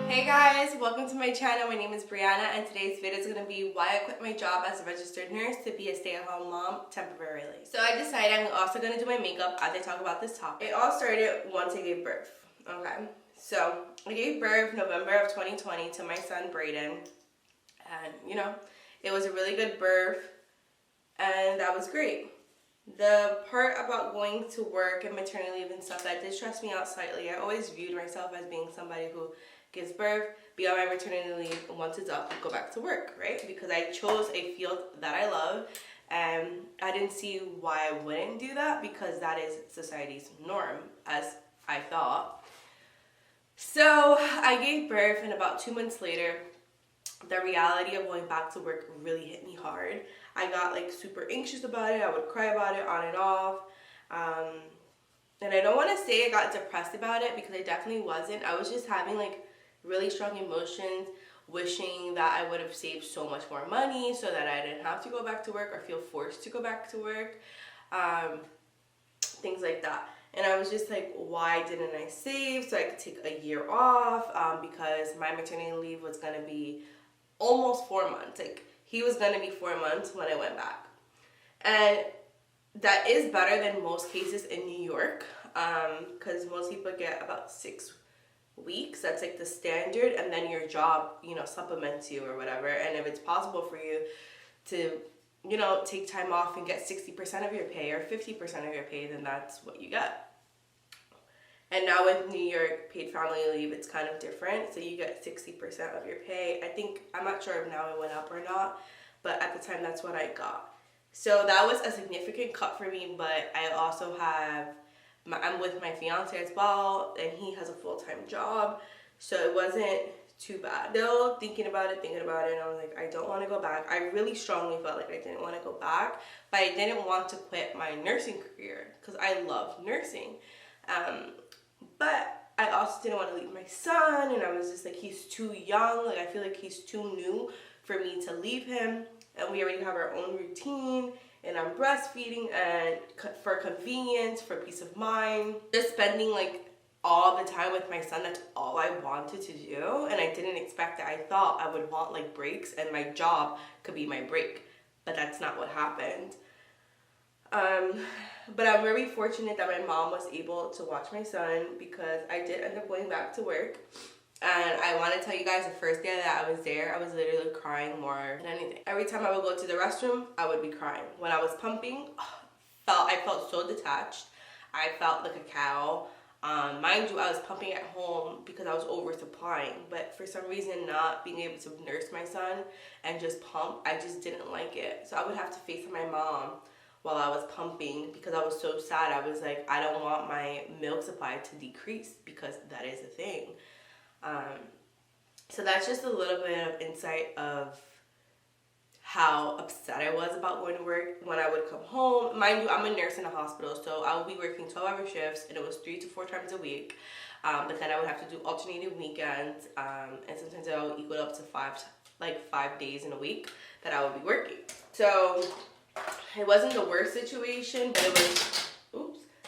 Hey guys, welcome to my channel. My name is Brianna and today's video is going to be why I quit my job as a registered nurse to be a stay-at-home mom temporarily. So I decided I'm also going to do my makeup as I talk about this topic. It all started once I gave birth. Okay, so I gave birth November of 2020 to my son Brayden, and it was a really good birth and that was great. The part about going to work and maternity leave and stuff, that did stress me out slightly. I always viewed myself as being somebody who gives birth, be on my maternity leave, and once it's up, go back to work, right? Because I chose a field that I love, and I didn't see why I wouldn't do that because that is society's norm, as I thought. So I gave birth, and about 2 months later, the reality of going back to work really hit me hard. I got super anxious about it. I would cry about it on and off. And I don't want to say I got depressed about it because I definitely wasn't. I was just having really strong emotions, wishing that I would have saved so much more money so that I didn't have to go back to work or feel forced to go back to work. Things like that. And I was just like, why didn't I save so I could take a year off? Because my maternity leave was going to be almost 4 months. He was going to be 4 months when I went back. And that is better than most cases in New York, because most people get about 6 weeks. That's the standard, and then your job, supplements you or whatever. And if it's possible for you to, take time off and get 60% of your pay or 50% of your pay, then that's what you get. And now with New York paid family leave, it's kind of different. So you get 60% of your pay. I'm not sure if now it went up or not, but at the time that's what I got. So that was a significant cut for me, but I also I'm with my fiance as well, and he has a full-time job. So it wasn't too bad. Still thinking about it, and I was like, I don't want to go back. I really strongly felt like I didn't want to go back, but I didn't want to quit my nursing career because I love nursing. But I also didn't want to leave my son, and I was just he's too young. I feel like he's too new for me to leave him, and we already have our own routine, and I'm breastfeeding, and for convenience, for peace of mind, just spending all the time with my son, that's all I wanted to do, and I didn't expect that. I thought I would want breaks, and my job could be my break, but that's not what happened. But I'm very fortunate that my mom was able to watch my son because I did end up going back to work. And I want to tell you guys, the first day that I was there, I was literally crying more than anything. Every time I would go to the restroom, I would be crying. When I was pumping, I felt so detached. I felt like a cow. Mind you, I was pumping at home because I was oversupplying. But for some reason, not being able to nurse my son and just pump, I just didn't like it. So I would have to FaceTime my mom while I was pumping because I was so sad. I was like, I don't want my milk supply to decrease because that is a thing. So that's just a little bit of insight of how upset I was about going to work when I would come home. Mind you, I'm a nurse in a hospital, so I would be working 12-hour shifts, and it was 3 to 4 times a week. But then I would have to do alternating weekends, and sometimes I would equal up to 5 days in a week that I would be working. So it wasn't the worst situation,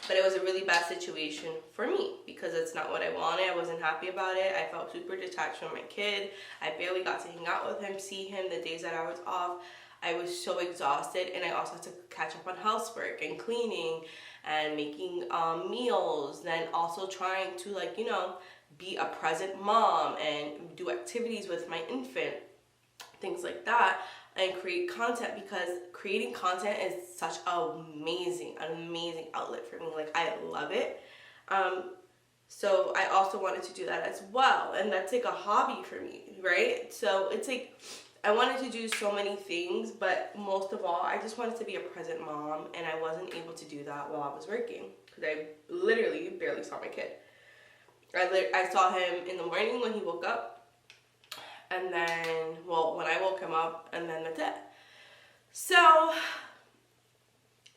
but it was a really bad situation for me because it's not what I wanted. I wasn't happy about it. I felt super detached from my kid. I barely got to hang out with him, see him the days that I was off. I was so exhausted, and I also had to catch up on housework and cleaning and making meals, then also trying to be a present mom and do activities with my infant, things like that, and create content because creating content is such an amazing outlet for me. I love it. So I also wanted to do that as well, and that's a hobby for me, right? So it's I wanted to do so many things, but most of all, I just wanted to be a present mom, and I wasn't able to do that while I was working because I literally barely saw my kid. I saw him in the morning when he woke up, and then, when I woke him up, and then that's it. So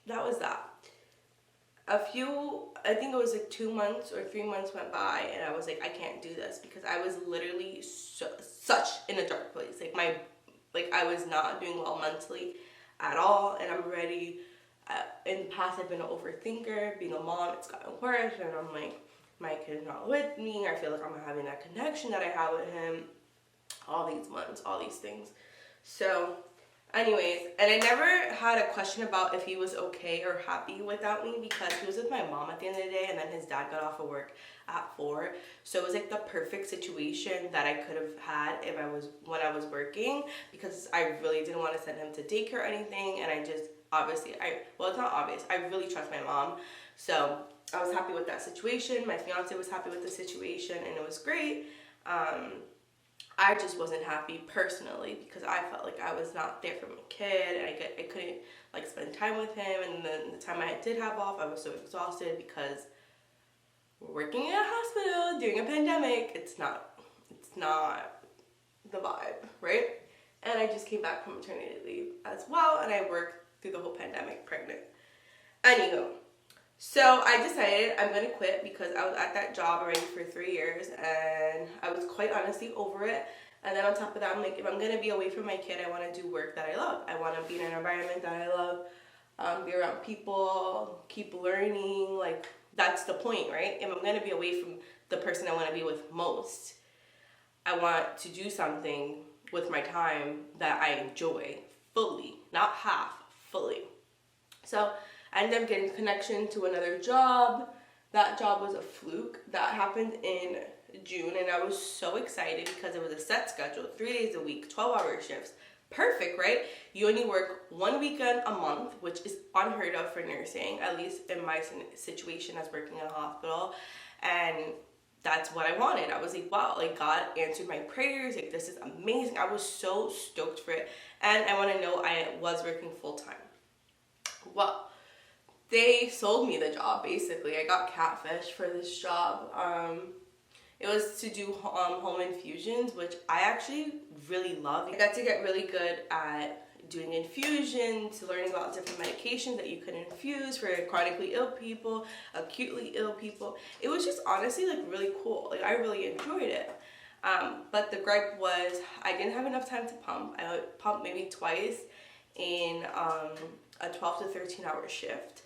that was that. I think it was 2 months or 3 months went by, and I was like, I can't do this because I was literally such in a dark place. I was not doing well mentally at all, and I'm ready. In the past, I've been an overthinker. Being a mom, it's gotten worse, and I'm my kid is not with me. I feel like I'm not having that connection that I had with him all these months, all these things. So anyways, and I never had a question about if he was okay or happy without me, because he was with my mom at the end of the day, and then his dad got off of work at 4. So it was like the perfect situation that I could have had if when I was working, because I really didn't want to send him to daycare or anything, and I just well, it's not obvious. I really trust my mom. So I was happy with that situation. My fiance was happy with the situation, and it was great. I just wasn't happy personally, because I felt like I was not there for my kid, and I couldn't like spend time with him. And then the time I did have off, I was so exhausted because we're working in a hospital during a pandemic. It's not the vibe, right? And I just came back from maternity leave as well, and I worked through the whole pandemic pregnant. Anywho, so I decided I'm going to quit, because I was at that job already for 3 years, and I was quite honestly over it. And then on top of that, I'm like, if I'm going to be away from my kid, I want to do work that I love. I want to be in an environment that I love, be around people, keep learning. Like, that's the point, right? If I'm going to be away from the person I want to be with most, I want to do something with my time that I enjoy fully, not half, fully. So I ended up getting connection to another job. That job was a fluke. That happened in June, and I was so excited because it was a set schedule, 3 days a week, 12-hour shifts. Perfect, right? You only work 1 weekend a month, which is unheard of for nursing, at least in my situation as working in a hospital. And that's what I wanted. I was like, wow, like God answered my prayers. Like, this is amazing. I was so stoked for it. And I want to know I was working full time. Well, they sold me the job, basically. I got catfish for this job. It was to do home infusions, which I actually really love. I got to get really good at doing infusions, learning about different medications that you can infuse for chronically ill people, acutely ill people. It was just honestly like really cool. Like, I really enjoyed it. But the gripe was I didn't have enough time to pump. I would pump maybe twice in a 12 to 13 hour shift.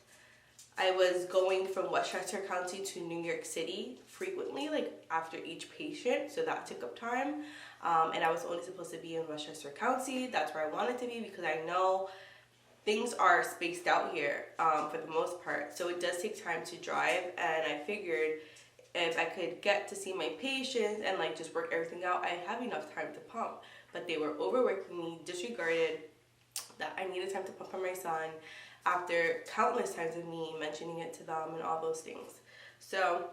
I was going from Westchester County to New York City frequently, like after each patient, so that took up time. And I was only supposed to be in Westchester County. That's where I wanted to be, because I know things are spaced out here for the most part. So it does take time to drive, and I figured if I could get to see my patients and like just work everything out, I have enough time to pump. But they were overworking me, disregarded that I needed time to pump for my son, after countless times of me mentioning it to them and all those things. So,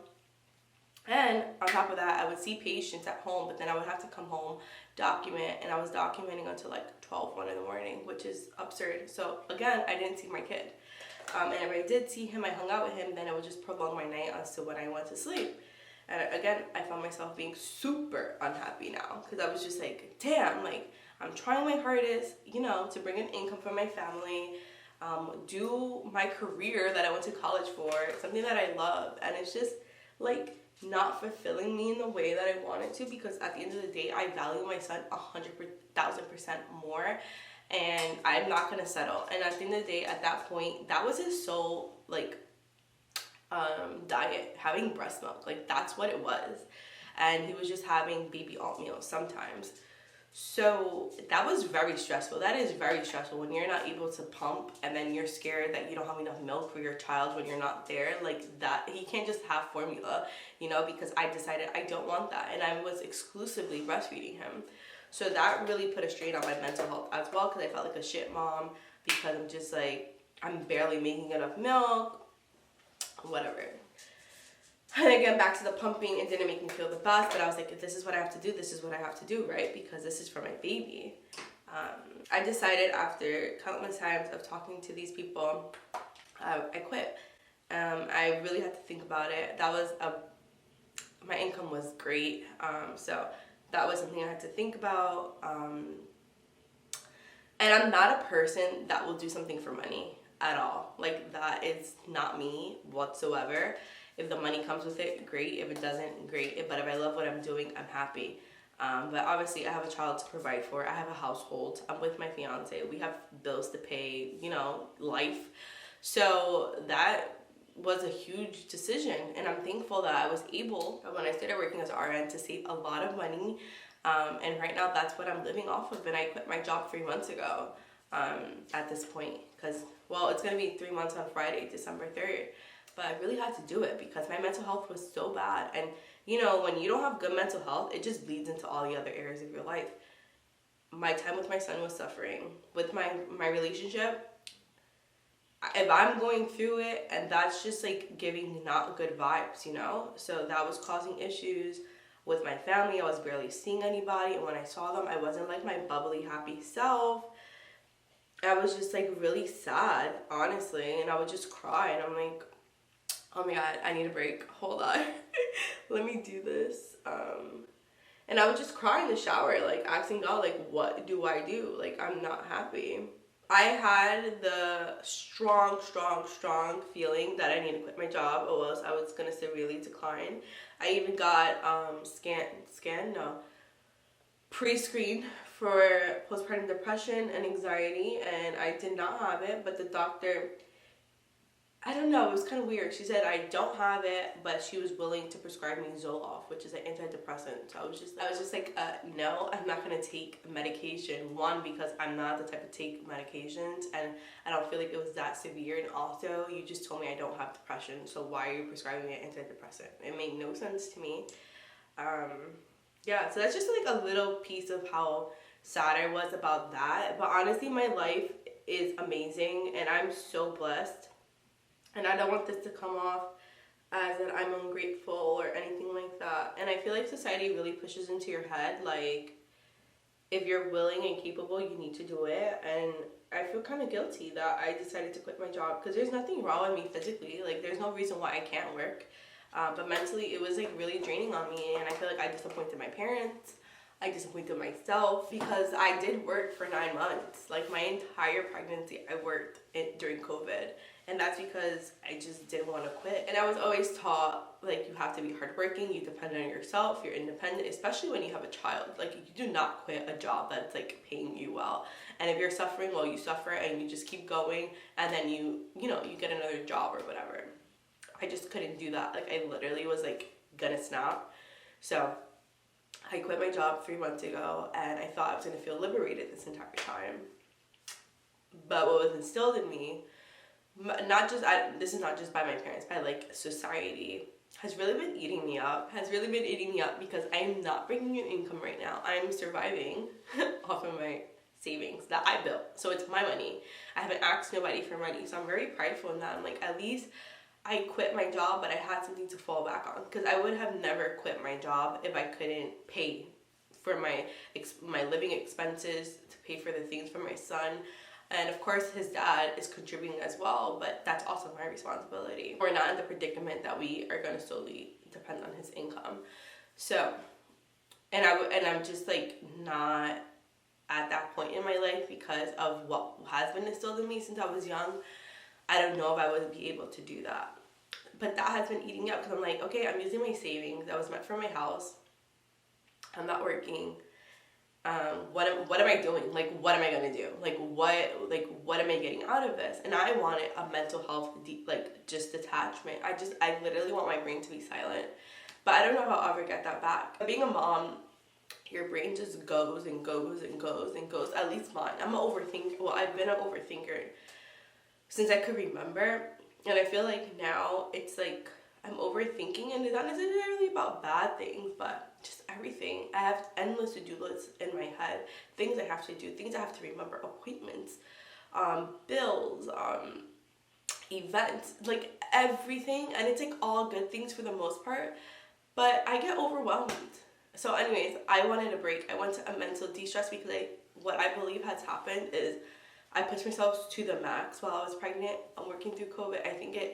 and on top of that, I would see patients at home, but then I would have to come home, document, and I was documenting until like 12, 1 in the morning, which is absurd. So again, I didn't see my kid. And if I did see him, I hung out with him, then it would just prolong my night as to when I went to sleep. And again, I found myself being super unhappy now, because I was just like, damn, like, I'm trying my hardest, you know, to bring in income for my family, do my career that I went to college for, something that I love, and it's just like not fulfilling me in the way that I want it to, because at the end of the day, I value my son 100,000% more, and I'm not gonna settle. And at the end of the day, at that point, that was his sole like diet, having breast milk. Like, that's what it was, and he was just having baby oatmeal sometimes. So that was very stressful. That is very stressful when you're not able to pump, and then you're scared that you don't have enough milk for your child when you're not there. Like, that, he can't just have formula, you know, because I decided I don't want that, and I was exclusively breastfeeding him. So that really put a strain on my mental health as well, because I felt like a shit mom, because I'm just like, I'm barely making enough milk, whatever. And again, back to the pumping, it didn't make me feel the best, but I was like, if this is what I have to do, this is what I have to do, right? Because this is for my baby. I decided after countless times of talking to these people, I quit. I really had to think about it. My income was great, so that was something I had to think about. And I'm not a person that will do something for money at all. Like, that is not me whatsoever. If the money comes with it, great. If it doesn't, great. But if I love what I'm doing, I'm happy. But obviously, I have a child to provide for. I have a household. I'm with my fiance. We have bills to pay, you know, life. So that was a huge decision, and I'm thankful that I was able, when I started working as an RN, to save a lot of money. And right now that's what I'm living off of, and I quit my job 3 months ago at this point, because, well, it's going to be 3 months on Friday, December 3rd, but I really had to do it because my mental health was so bad. And you know, when you don't have good mental health, it just bleeds into all the other areas of your life. My time with my son was suffering. With my relationship, if I'm going through it, and that's just like giving me not good vibes, you know? So that was causing issues with my family. I was barely seeing anybody, and when I saw them, I wasn't like my bubbly, happy self. I was just like really sad, honestly, and I would just cry, and I'm like, oh my god, I need a break. Hold on. Let me do this. And I would just cry in the shower, like asking God, like, what do I do? Like, I'm not happy. I had the strong feeling that I need to quit my job, or else I was gonna severely decline. I even got pre-screened for postpartum depression and anxiety, and I did not have it, but the doctor, I don't know, it was kind of weird. She said I don't have it, but she was willing to prescribe me Zoloft, which is an antidepressant. So I was just like, no, I'm not gonna take medication. One, because I'm not the type to take medications, and I don't feel like it was that severe. And also, you just told me I don't have depression, so why are you prescribing me an antidepressant? It made no sense to me. Yeah, so that's just like a little piece of how sad I was about that. But honestly, my life is amazing, and I'm so blessed. And I don't want this to come off as that I'm ungrateful or anything like that. And I feel like society really pushes into your head, like, if you're willing and capable, you need to do it. And I feel kind of guilty that I decided to quit my job, because there's nothing wrong with me physically. Like, there's no reason why I can't work. But mentally, it was, like, really draining on me. And I feel like I disappointed my parents. I disappointed myself, because I did work for 9 months. Like, my entire pregnancy, I worked during COVID. And that's because I just didn't want to quit. And I was always taught, like, you have to be hardworking, you depend on yourself, you're independent, especially when you have a child. Like, you do not quit a job that's, like, paying you well. And if you're suffering, well, you suffer and you just keep going, and then you get another job or whatever. I just couldn't do that. Like, I literally was, like, gonna snap. So I quit my job 3 months ago, and I thought I was gonna feel liberated this entire time. But what was instilled in me, this is not just by my parents, by like society, has really been eating me up, because I'm not bringing in income right now. I'm surviving off of my savings that I built. So it's my money. I haven't asked nobody for money. So I'm very prideful in that. I'm like, at least I quit my job, but I had something to fall back on, because I would have never quit my job if I couldn't pay for my living expenses, to pay for the things for my son. And of course, his dad is contributing as well, but that's also my responsibility. We're not in the predicament that we are going to solely depend on his income. So, and I'm just like not at that point in my life because of what has been instilled in me since I was young. I don't know if I would be able to do that. But that has been eating up, because I'm like, okay, I'm using my savings that was meant for my house. I'm not working. What am I doing? Like, what am I gonna do? Like, what am I getting out of this? And I wanted a mental health, just detachment. I literally want my brain to be silent. But I don't know if I'll ever get that back. Being a mom, your brain just goes and goes and goes and goes. At least mine. I'm an overthinker. Well, I've been an overthinker since I could remember. And I feel like now it's like I'm overthinking, and it's not necessarily about bad things, but just everything. I have endless to-do lists in my head, things I have to do, things I have to remember, appointments, bills, events, like everything. And it's like all good things for the most part, but I get overwhelmed. So anyways, I wanted a break. I went to a mental de-stress, because what I believe has happened is I pushed myself to the max while I was pregnant. I'm working through COVID.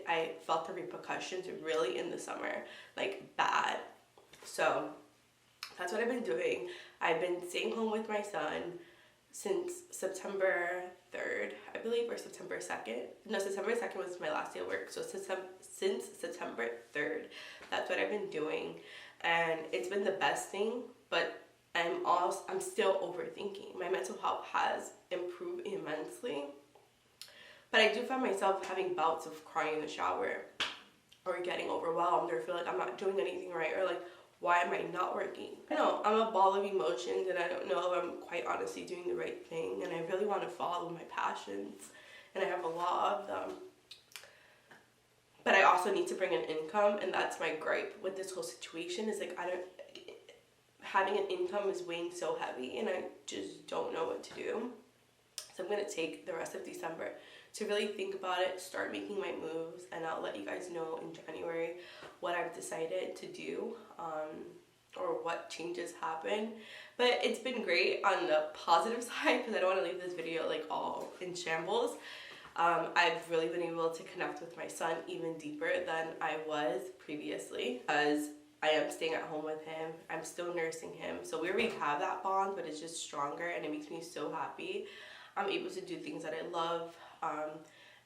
I felt the repercussions really in the summer, like bad. So that's what I've been doing. I've been staying home with my son since September 3rd, I believe, or September 2nd. No, September 2nd was my last day of work. So since September 3rd, that's what I've been doing. And it's been the best thing, but I'm still overthinking. My mental health has improved immensely, but I do find myself having bouts of crying in the shower. or getting overwhelmed or feel like I'm not doing anything right, or like, why am I not working? I know I'm a ball of emotions, and I don't know if I'm quite honestly doing the right thing, and I really want to follow my passions, and I have a lot of them. But I also need to bring an income, and that's my gripe with this whole situation, is like, having an income is weighing so heavy, and I just don't know what to do. So I'm going to take the rest of December to really think about it, start making my moves, and I'll let you guys know in January what I've decided to do, or what changes happen. But it's been great on the positive side, because I don't want to leave this video like all in shambles. I've really been able to connect with my son even deeper than I was previously, because I am staying at home with him. I'm still nursing him. So we already have that bond, but it's just stronger, and it makes me so happy. I'm able to do things that I love.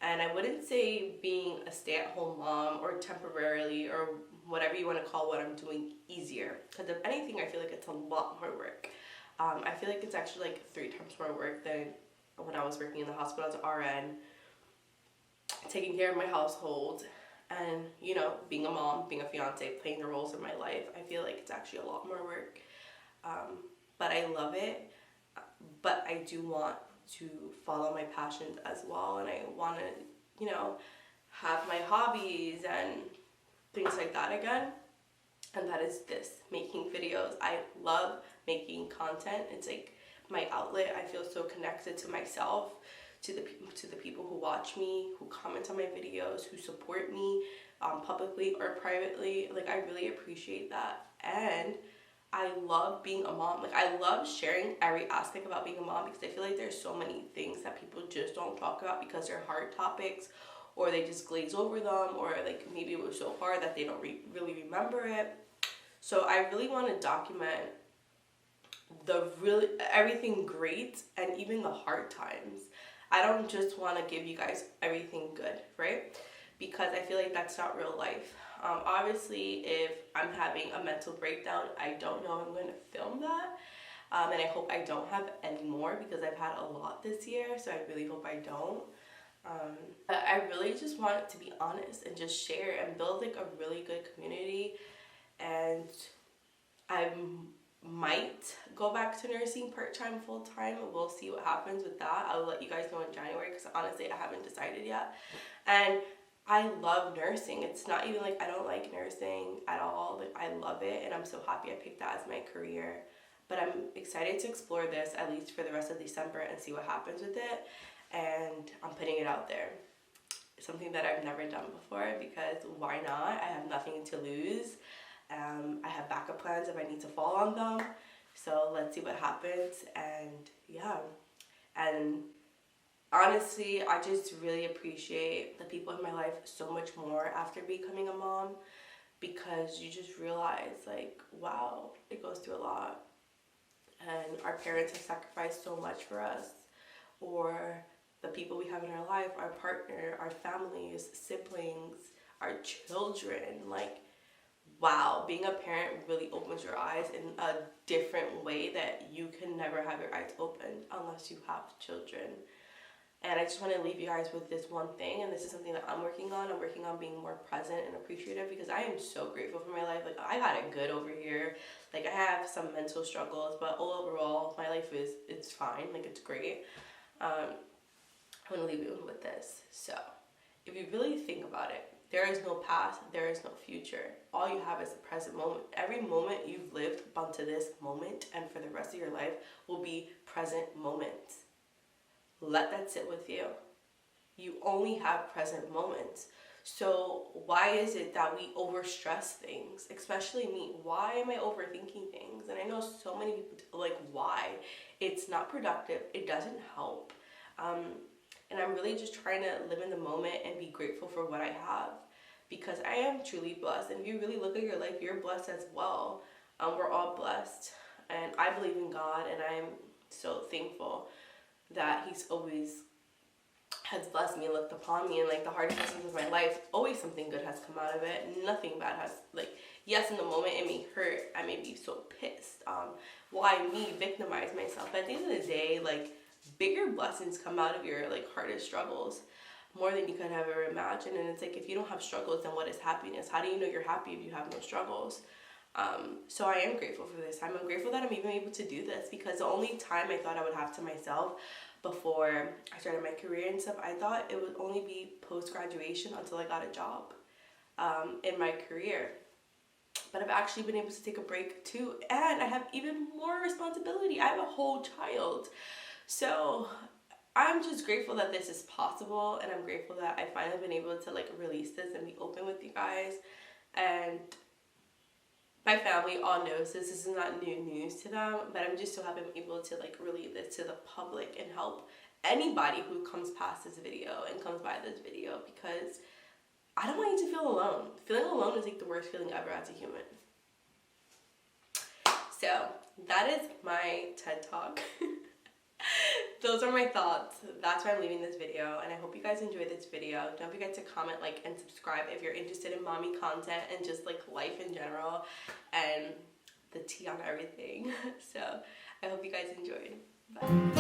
And I wouldn't say being a stay-at-home mom, or temporarily, or whatever you want to call what I'm doing, easier. Because if anything, I feel like it's a lot more work. I feel like it's actually like 3 times more work than when I was working in the hospital as an RN, taking care of my household, and, you know, being a mom, being a fiance, playing the roles in my life. I feel like it's actually a lot more work. But I love it. But I do want to follow my passions as well, and I want to, you know, have my hobbies and things like that again. And that is this, making videos. I love making content. It's like my outlet. I feel so connected to myself, to the people who watch me, who comment on my videos, who support me publicly or privately. Like, I really appreciate that. And I love being a mom. Like, I love sharing every aspect about being a mom, because I feel like there's so many things that people just don't talk about because they're hard topics, or they just glaze over them, or like maybe it was so hard that they don't really remember it. So I really want to document everything great, and even the hard times. I don't just want to give you guys everything good, right? Because I feel like that's not real life. Obviously, if I'm having a mental breakdown, I don't know if I'm going to film that. And I hope I don't have any more, because I've had a lot this year, so I really hope I don't. But I really just want it to be honest and just share and build like a really good community. And I might go back to nursing part-time, full-time. We'll see what happens with that. I'll let you guys know in January, because honestly, I haven't decided yet. And I love nursing. It's not even like I don't like nursing at all. Like, I love it, and I'm so happy I picked that as my career. But I'm excited to explore this, at least for the rest of December, and see what happens with it. And I'm putting it out there. It's something that I've never done before, because why not? I have nothing to lose. I have backup plans if I need to fall on them. So let's see what happens. And yeah. And honestly, I just really appreciate the people in my life so much more after becoming a mom, because you just realize, like, wow, it goes through a lot. And our parents have sacrificed so much for us, or the people we have in our life, our partner, our families, siblings, our children. Like, wow, being a parent really opens your eyes in a different way that you can never have your eyes opened unless you have children. And I just want to leave you guys with this one thing, and this is something that I'm working on. I'm working on being more present and appreciative, because I am so grateful for my life. Like, I got it good over here. Like, I have some mental struggles, but overall, my life it's fine. Like, it's great. I want to leave you with this. So, if you really think about it, there is no past, there is no future. All you have is the present moment. Every moment you've lived up to this moment, and for the rest of your life, will be present moments. Let that sit with you. You only have present moments. So why is it that we overstress things? Especially me. Why am I overthinking things? And I know so many people, like, why? It's not productive. It doesn't help. And I'm really just trying to live in the moment and be grateful for what I have, because I am truly blessed. And if you really look at your life, you're blessed as well. We're all blessed. And I believe in God, and I'm so thankful that He's always has blessed me and looked upon me. And like, the hardest lessons of my life, always something good has come out of it. Nothing bad has, like, yes, in the moment it may hurt. I may be so pissed. Why me victimize myself? But at the end of the day, like, bigger blessings come out of your like hardest struggles. more than you could have ever imagined. And it's like, if you don't have struggles, then what is happiness? How do you know you're happy if you have no struggles? So I am grateful for this time. I'm grateful that I'm even able to do this, because the only time I thought I would have to myself before I started my career and stuff, I thought it would only be post-graduation until I got a job in my career. But I've actually been able to take a break too, and I have even more responsibility. I have a whole child. So I'm just grateful that this is possible, and I'm grateful that I finally been able to like release this and be open with you guys. And my family all knows this. This is not new news to them, but I'm just so happy I'm able to like relay this to the public and help anybody who comes past this video and comes by this video, because I don't want you to feel alone. Feeling alone is like the worst feeling ever as a human. So that is my TED Talk. Those are my thoughts. That's why I'm leaving this video, and I hope you guys enjoyed this video. Don't forget to comment, like, and subscribe if you're interested in mommy content and just like life in general and the tea on everything. So I hope you guys enjoyed. Bye.